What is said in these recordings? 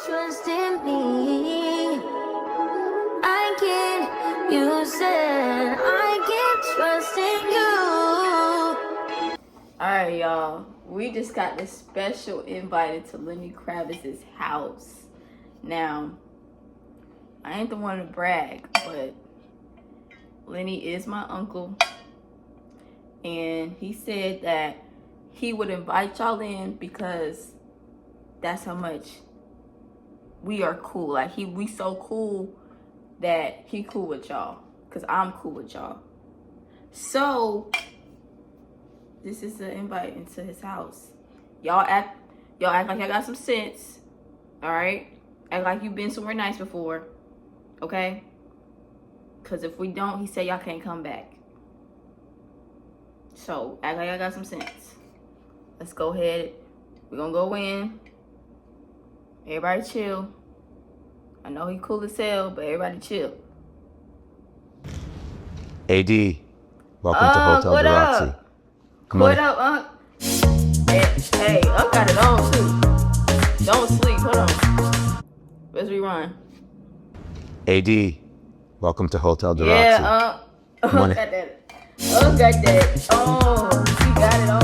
trust in me. I can, you said I can trust in you. Alright, y'all. We just got this special invite to Lenny Kravtiz's house. Now, I ain't the one to brag, but Lenny is my uncle. And he said that he would invite y'all in because that's how much we are cool. Like we so cool that he cool with y'all. Cause I'm cool with y'all. So this is an invite into his house. Y'all act like y'all got some sense. Alright? Act like you've been somewhere nice before. Okay? Cause if we don't, he said y'all can't come back. So act like I got some sense. Let's go ahead. We're gonna go in. Everybody chill. I know he cool as hell, but everybody chill. AD, welcome to Hotel what Roxy. up? Come What on. up, Unc? Hey, Unc got it on too. Don't sleep. Hold on. Let's rerun. AD, welcome to Hotel Roxy. Yeah, Unc got that. Unc got that. Oh, he got it on.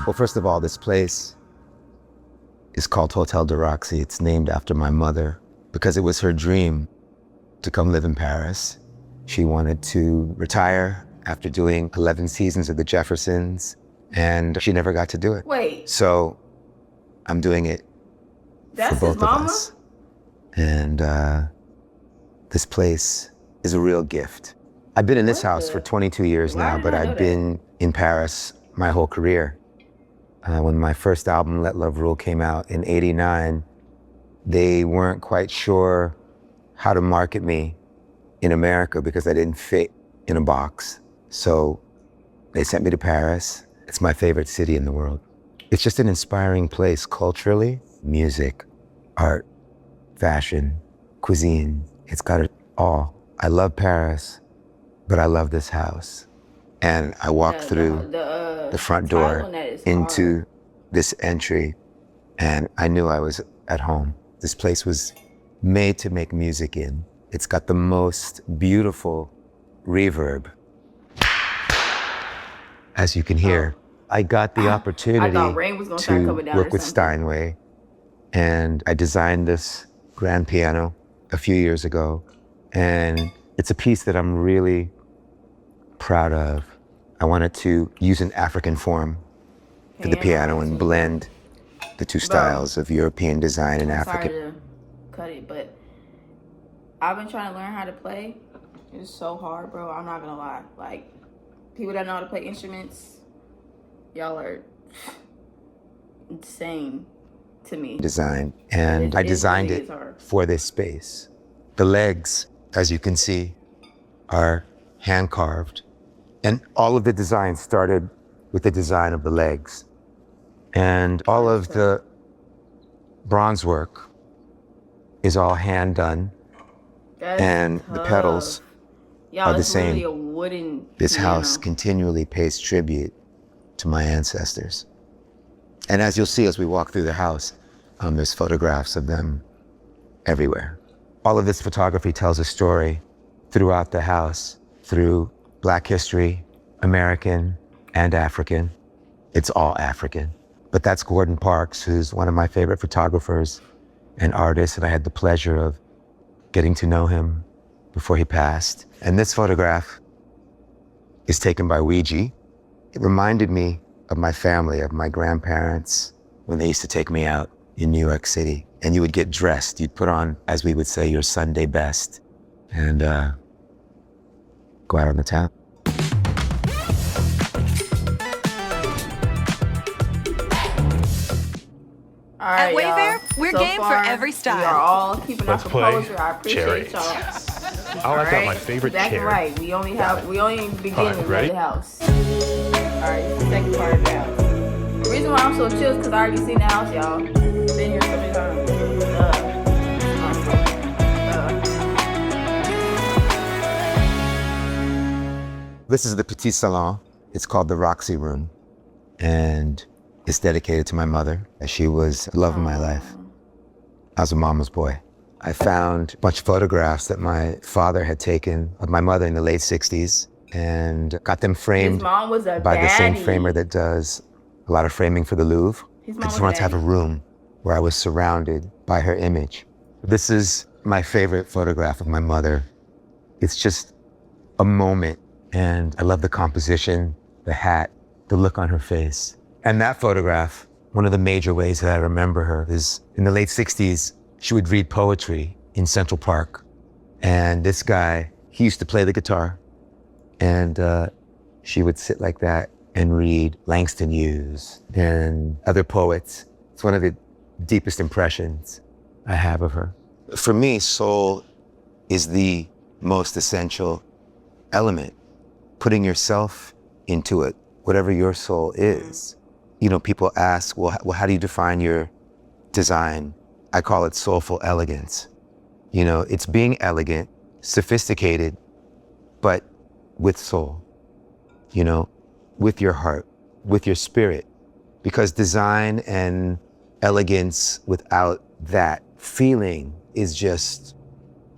Well, first of all, this place is called Hotel de Roxy. It's named after my mother because it was her dream to come live in Paris. She wanted to retire after doing 11 seasons of The Jeffersons, and she never got to do it. Wait. So I'm doing it That's for both his mama? of us. And this place is a real gift. I've been in this house for 22 years now, but I've been in Paris my whole career. When my first album, Let Love Rule, came out in '89, they weren't quite sure how to market me in America because I didn't fit in a box. So they sent me to Paris. It's my favorite city in the world. It's just an inspiring place culturally, music, art, fashion, cuisine. It's got it all. I love Paris, but I love this house. And I walked through the front door into this entry, and I knew I was at home. This place was made to make music in. It's got the most beautiful reverb. As you can hear, I got the opportunity to work with Steinway, and I designed this grand piano a few years ago, and it's a piece that I'm really proud of. I wanted to use an African form for the piano and blend the two styles of European design and African. Sorry to cut it, but I've been trying to learn how to play. It's so hard, bro. I'm not gonna lie. Like, people that know how to play instruments, y'all are insane to me. Design, and I designed it for this space. The legs, as you can see, are hand carved. And all of the design started with the design of the legs. And all of the bronze work is all hand done. And the pedals are the same. A wooden this piano. house continually pays tribute to my ancestors. And as you'll see as we walk through the house, there's photographs of them everywhere. All of this photography tells a story throughout the house, through Black history, American and African. It's all African. But that's Gordon Parks, who's one of my favorite photographers and artists, and I had the pleasure of getting to know him before he passed. And this photograph is taken by Ouija. It reminded me of my family, of my grandparents, when they used to take me out in New York City. And you would get dressed. You'd put on, as we would say, your Sunday best, and go out on the town. All right, at Wayfair, we're game for every style. We are all keeping our composure. I appreciate y'all. Oh, I got my favorite exactly chair. Right. We only beginning of ready? the house. All right, this is the second part of the house. The reason why I'm so chill is because I already seen the house, y'all. Been here so many times. this is the Petit Salon. It's called the Roxy Room. And it's dedicated to my mother. She was the love of my life. I was a mama's boy. I found a bunch of photographs that my father had taken of my mother in the late 60s and got them framed His mom was a by the same baddie. framer that does a lot of framing for the Louvre. His I mom just was wanted to a have a room where I was surrounded by her image. This is my favorite photograph of my mother. It's just a moment, and I love the composition, the hat, the look on her face. And that photograph, one of the major ways that I remember her is in the late 60s, she would read poetry in Central Park. And this guy, he used to play the guitar, and she would sit like that and read Langston Hughes and other poets. It's one of the deepest impressions I have of her. For me, soul is the most essential element. Putting yourself into it, whatever your soul is. You know, people ask, well, how do you define your design? I call it soulful elegance. You know, it's being elegant, sophisticated, but with soul, you know, with your heart, with your spirit. Because design and elegance without that feeling is just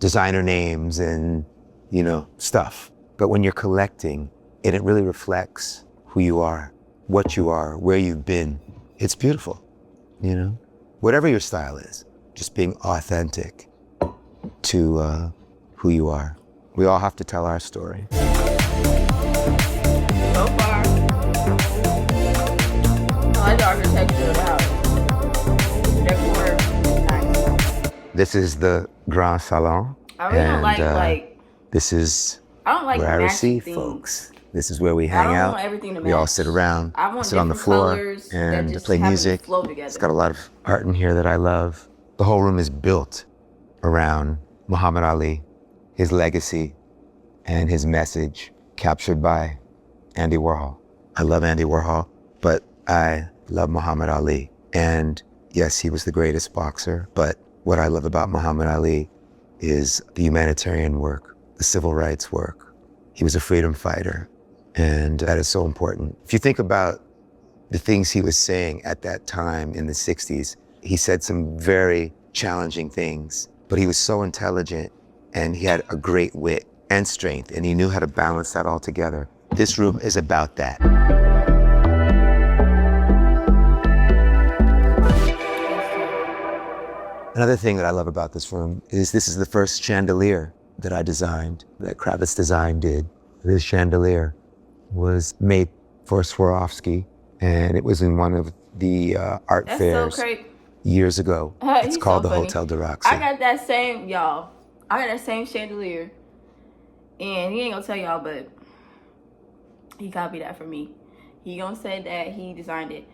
designer names and, you know, stuff. But when you're collecting, and it really reflects who you are, what you are, where you've been, it's beautiful, you know? Whatever your style is, just being authentic to who you are. We all have to tell our story. So far, I like the architecture of the house. Decor, nice. This is the Grand Salon. I really don't like this is I don't like where I matching receive things. Folks. This is where we I hang don't out. want everything to We all match. sit around, I want sit on the different floor colors that and just play happen to music. flow together. It's got a lot of art in here that I love. The whole room is built around Muhammad Ali, his legacy, and his message captured by Andy Warhol. I love Andy Warhol, but I love Muhammad Ali. And yes, he was the greatest boxer, but what I love about Muhammad Ali is the humanitarian work, the civil rights work. He was a freedom fighter, and that is so important. If you think about the things he was saying at that time in the 60s, he said some very challenging things, but he was so intelligent and he had a great wit and strength, and he knew how to balance that all together. This room is about that. Another thing that I love about this room is this is the first chandelier that I designed, that Kravtiz Design did. This chandelier was made for Swarovski, and it was in one of the art fairs so great. Years ago. It's He's called so the funny. Hotel de Roxy. I got that same, y'all. I got that same chandelier. And he ain't gonna tell y'all, but he copied that from me. He gonna say that he designed it,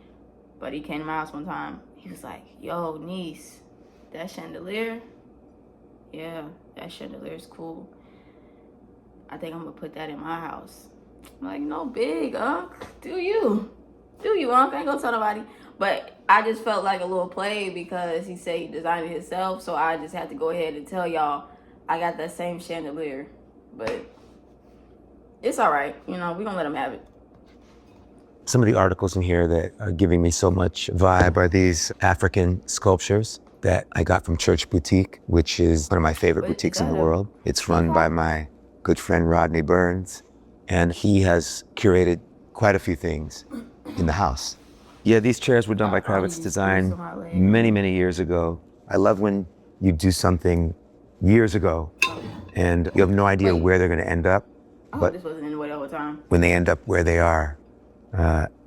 but he came to my house one time. He was like, yo, niece, that chandelier? Yeah, that chandelier is cool. I think I'm gonna put that in my house. I'm like, no big, Unc. Do you, Unc? I ain't gonna tell nobody. But I just felt like a little play because he said he designed it himself. So I just had to go ahead and tell y'all I got that same chandelier. But it's all right. You know, we're gonna let him have it. Some of the articles in here that are giving me so much vibe are these African sculptures that I got from Church Boutique, which is one of my favorite boutiques in the world. It's run by my good friend Rodney Burns, and he has curated quite a few things in the house. Yeah, these chairs were done by Kravtiz Design many, many years ago. I love when you do something years ago and you have no idea where they're gonna end up. But this wasn't in the way the whole time. when they end up where they are,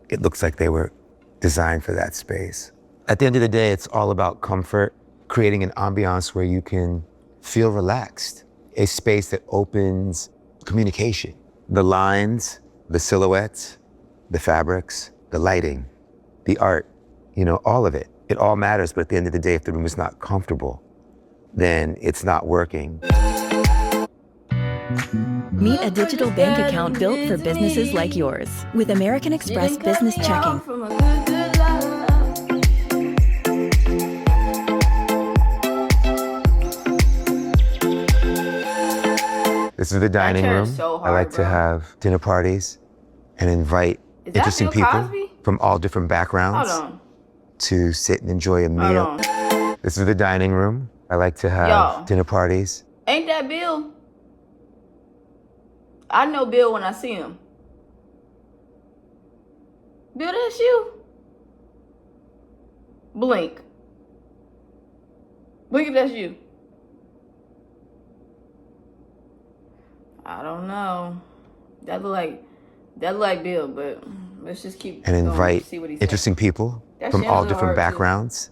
it looks like they were designed for that space. At the end of the day, it's all about comfort, creating an ambiance where you can feel relaxed, a space that opens communication. The lines, the silhouettes, the fabrics, the lighting, the art, you know, all of it. It all matters, but at the end of the day, if the room is not comfortable, then it's not working. Meet a digital bank account built for businesses like yours with American Express Business Checking. The This is the dining chair room. is so I hard, like to bro. have dinner parties and invite Is that interesting Bill people Cosby? from all different backgrounds Hold on. to sit and enjoy a Hold meal. on. This is the dining room. I like to have Y'all. dinner parties. Ain't that Bill? I know Bill when I see him. Bill, that's you? Blink. Blink if that's you. I don't know. That look like Bill, but let's just keep And going, invite see what he interesting people That from shit all was different hard, too. backgrounds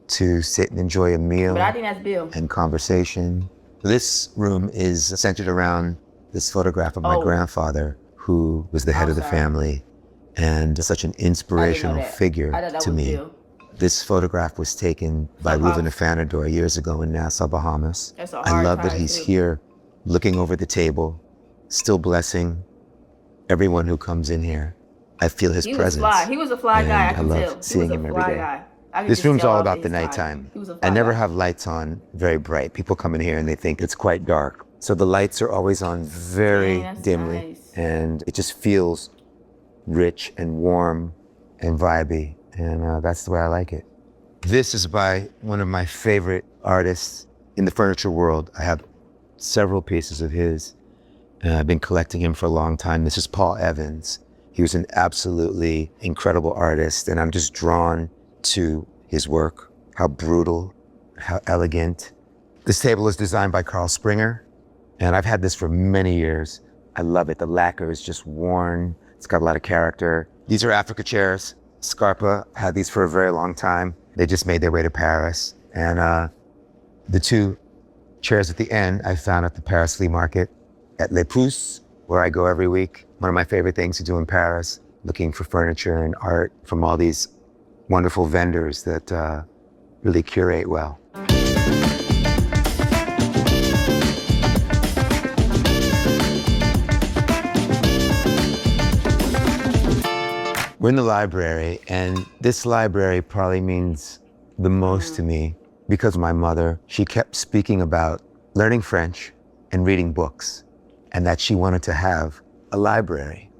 to sit and enjoy a meal But I think that's Bill. and conversation. This room is centered around this photograph of my grandfather, who was the head of the family and such an inspirational figure I thought that to was me. Bill. This photograph was taken by Reuven Afanador years ago in Nassau, Bahamas. That's a I hard love that tie, he's too. here looking over the table, still blessing everyone who comes in here. I feel his He was presence. fly. He was a fly guy. I and can love tell. seeing He was him a every fly day. guy. I could This just room's tell all off about his the tie. nighttime. He was a fly I never guy. have lights on very bright. People come in here and they think it's quite dark. So the lights are always on very Dang, that's dimly. nice. And it just feels rich and warm and vibey. And that's the way I like it. This is by one of my favorite artists in the furniture world. I have several pieces of his. And I've been collecting him for a long time. This is Paul Evans. He was an absolutely incredible artist, and I'm just drawn to his work, how brutal, how elegant. This table is designed by Carl Springer, and I've had this for many years. I love it. The lacquer is just worn. It's got a lot of character. These are Africa chairs. Scarpa had these for a very long time. They just made their way to Paris. And the two chairs at the end I found at the Paris flea market at Les Pouces, where I go every week. One of my favorite things to do in Paris, looking for furniture and art from all these wonderful vendors that really curate well. We're in the library, and this library probably means the most to me because my mother, she kept speaking about learning French and reading books, and that she wanted to have a library.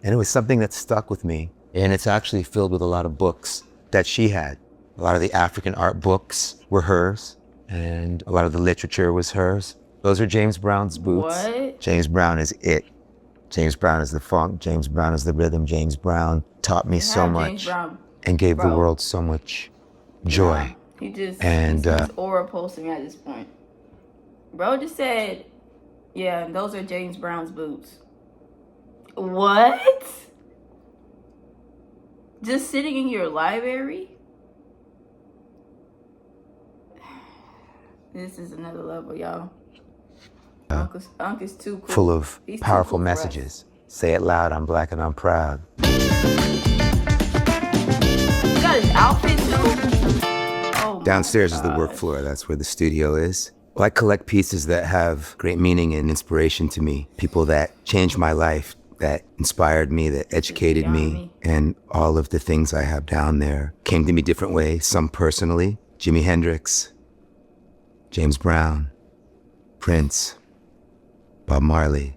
And it was something that stuck with me, and it's actually filled with a lot of books that she had. A lot of the African art books were hers, and a lot of the literature was hers. Those are James Brown's boots. What? James Brown is it. James Brown is the funk, James Brown is the rhythm. James Brown taught me so much and gave the world so much joy. Yeah, he just, and he's aura pulsing at this point. Bro just said, yeah, those are James Brown's boots. What? Just sitting in your library? This is another level, y'all. Uncle's too cool. Full of He's too powerful cool for us. messages. Say it loud, I'm black and I'm proud. You got his outfit too? Oh my Downstairs is the God. work floor. That's where the studio is. Well, I collect pieces that have great meaning and inspiration to me. People that changed my life, that inspired me, that educated me. And all of the things I have down there came to me different ways. Some personally, Jimi Hendrix, James Brown, Prince, Bob Marley,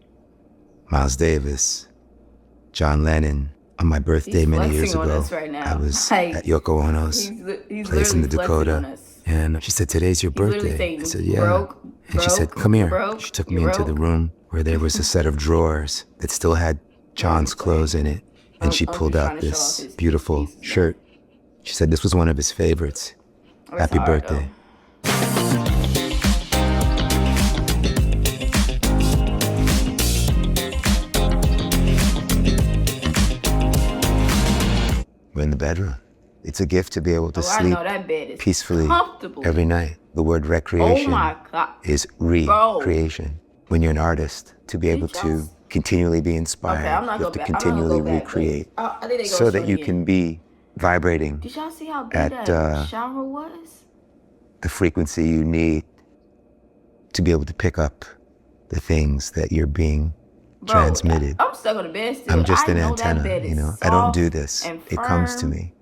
Miles Davis, John Lennon. On my birthday He's many years flexing on ago, us right now. I was Like, at Yoko Ono's he's place in the literally flexing on Dakota. us. And she said, today's your He's literally birthday. saying, I said, yeah. broke, And she said, broke, come here. broke, She took me you're into the broke. room where there was a set of drawers that still had John's clothes in it. And she Uncle's pulled trying out to show this off his beautiful pieces. shirt. She said this was one of his favorites. Oh, it's Happy hard, birthday. We're in the bedroom. It's a gift to be able to Oh, I sleep know that bed is peacefully comfortable. every night. The word recreation Oh my God. is Bro. recreation. When you're an artist, to be able to just- continually be inspired, Okay, I'm not you have going to back. I'm not gonna continually go back, but recreate I think they go so that show you again. can be vibrating Did y'all see how big at, that shower was? the frequency you need to be able to pick up the things that you're being Bro, transmitted. I'm stuck on the bed still. I'm just I an know that antenna, bed is you know. I don't do soft this. and It comes to firm. me.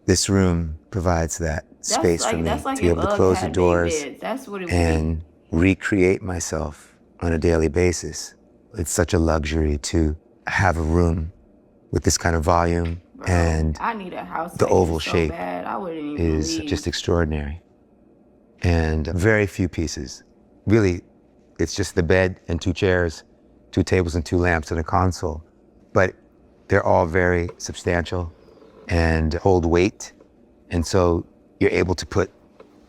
This room provides that space for me That's like to be if able to Ugg close the had made doors beds. That's what it would and recreate myself on a daily basis. It's such a luxury to have a room with this kind of volume. Bro, and I need a house the like oval this so shape bad. I wouldn't even is leave. just extraordinary. And very few pieces. Really, it's just the bed and 2 chairs, 2 tables and 2 lamps and a console. But they're all very substantial and hold weight. And so you're able to put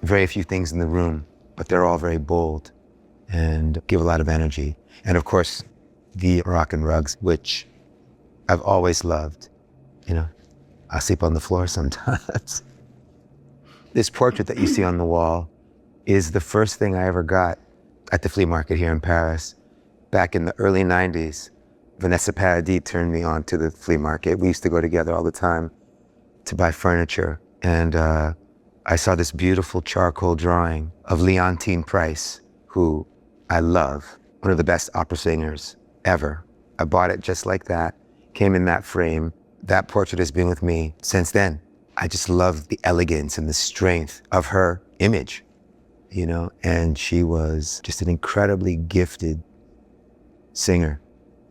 very few things in the room, but they're all very bold and give a lot of energy. And of course, the Moroccan rugs, which I've always loved. You know, I sleep on the floor sometimes. This portrait that you see on the wall is the first thing I ever got at the flea market here in Paris. Back in the early 90s, Vanessa Paradis turned me on to the flea market. We used to go together all the time to buy furniture. And I saw this beautiful charcoal drawing of Leontine Price, who I love, one of the best opera singers ever. I bought it just like that, came in that frame. That portrait has been with me since then. I just love the elegance and the strength of her image, you know? And she was just an incredibly gifted singer.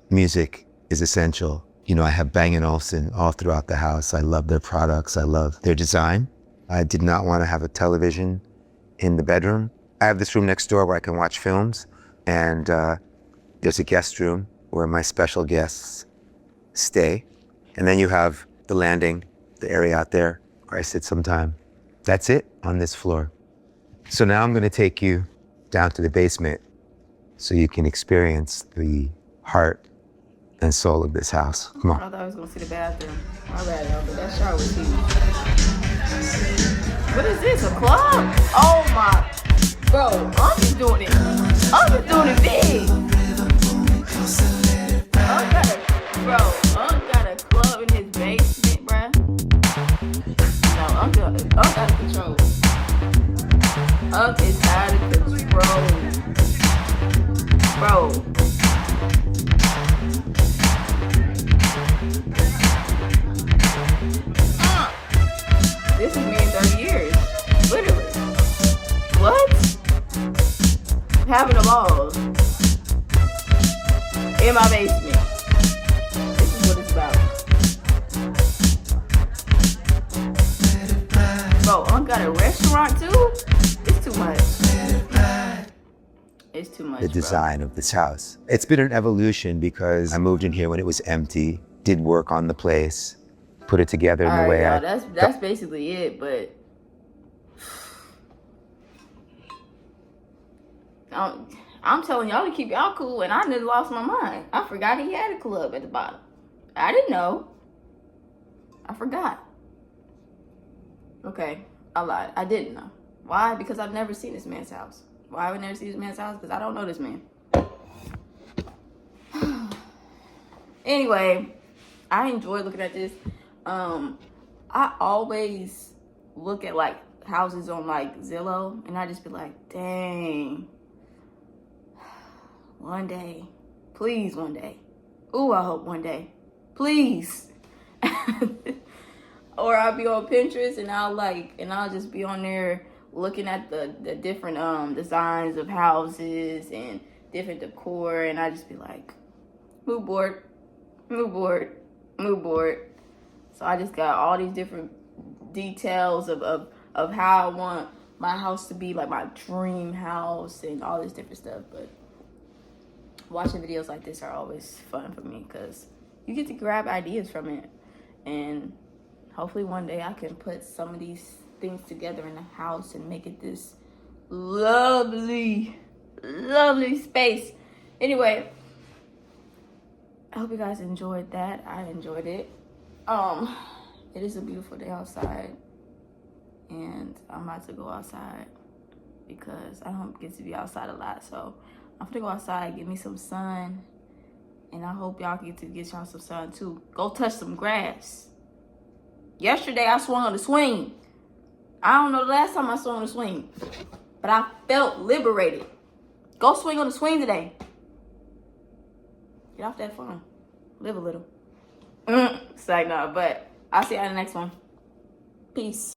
Music is essential. You know, I have Bang & Olufsen all throughout the house. I love their products. I love their design. I did not want to have a television in the bedroom. I have this room next door where I can watch films, and there's a guest room where my special guests stay. And then you have the landing, the area out there where I sit sometime. That's it on this floor. So now I'm going to take you down to the basement so you can experience the heart and soul of this house. Come on. I thought I was gonna see the bathroom. My bad, y'all, but that shower was huge. What is this? A club? Oh my, bro! I'm just doing it. I'm just doing it big. I'm got a club in his basement, bruh. No, I'm out of control. Is out of control, bro. This is me in 30 years. Literally. What? Having a ball. In my basement. This is what it's about. Bro, got a restaurant too? It's too much. It's too much, the design of this house. It's been an evolution because I moved in here when it was empty, did work on the place, put it together in the way y'all, that's basically it, but I'm telling y'all to keep y'all cool, and I just lost my mind. I forgot he had a club at the bottom. I didn't know. I forgot. Okay, I lied. I didn't know. Why? Because I've never seen this man's house. Why would I never see this man's house? Because I don't know this man. Anyway, I enjoy looking at this. I always look at like houses on like Zillow, and I just be like, dang. One day. Please, one day. Ooh, I hope one day. Please. Or I'll be on Pinterest and I'll just be on there looking at the different designs of houses and different decor, and I just be like, mood board. So I just got all these different details of how I want my house to be, like my dream house and all this different stuff. But watching videos like this are always fun for me because you get to grab ideas from it, and hopefully one day I can put some of these things together in the house and make it this lovely space. Anyway, I hope you guys enjoyed that. I enjoyed it. It is a beautiful day outside, and I'm about to go outside because I don't get to be outside a lot. So I'm gonna go outside, get me some sun, and I hope y'all get y'all some sun too. Go touch some grass. Yesterday I swung on the swing. I don't know the last time I swung on the swing, but I felt liberated. Go swing on the swing today. Get off that phone. Live a little. It's like, no, but I'll see you on the next one. Peace.